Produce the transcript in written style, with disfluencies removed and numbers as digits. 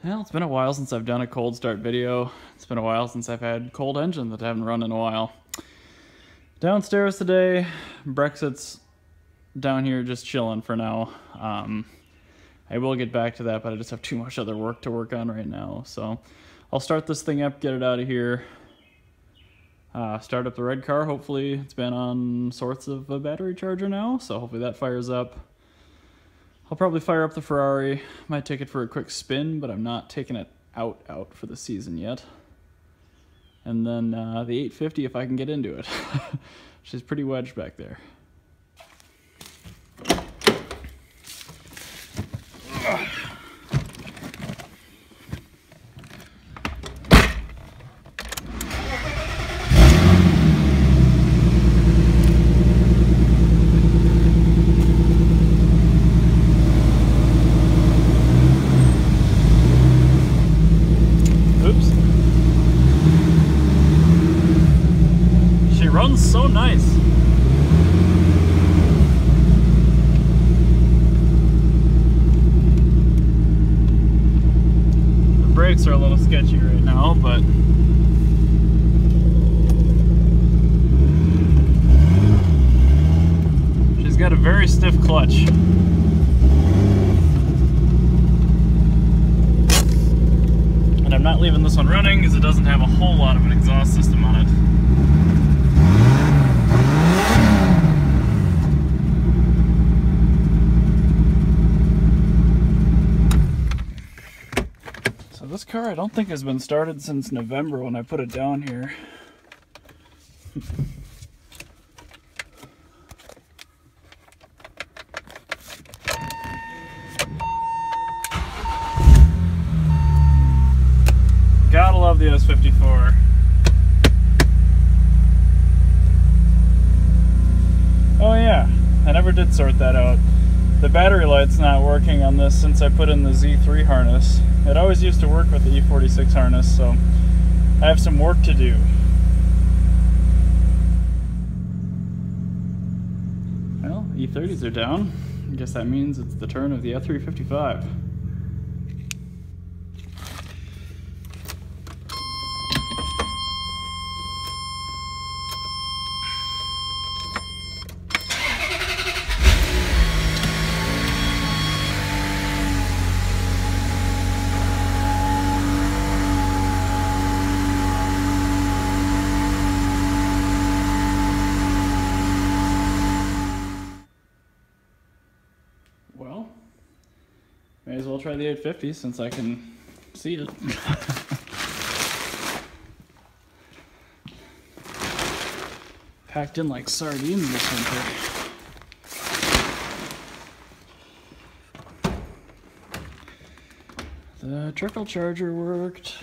Well, it's been a while since I've done a cold start video. It's been a while since I've had cold engine that I haven't run in a while. Downstairs today, Brexit's down here just chilling for now. I will get back to that, but I just have too much other work to work on right now. So I'll start this thing up, get it out of here. Start up the red car. Hopefully it's been on sorts of a battery charger now, so hopefully that fires up. I'll probably fire up the Ferrari. Might take it for a quick spin, but I'm not taking it out for the season yet. And then the 850 if I can get into it. She's pretty wedged back there. Runs so nice. The brakes are a little sketchy right now, but she's got a very stiff clutch. And I'm not leaving this one running because it doesn't have a whole lot of an exhaust system on it. This car I don't think has been started since November when I put it down here. Gotta love the S54. Oh yeah, I never did sort that out. The battery light's not working on this since I put in the Z3 harness. It always used to work with the E46 harness, so I have some work to do. Well, E30s are down. I guess that means it's the turn of the F355. Well, may as well try the 850 since I can see it. Packed in like sardines this winter. The trickle charger worked.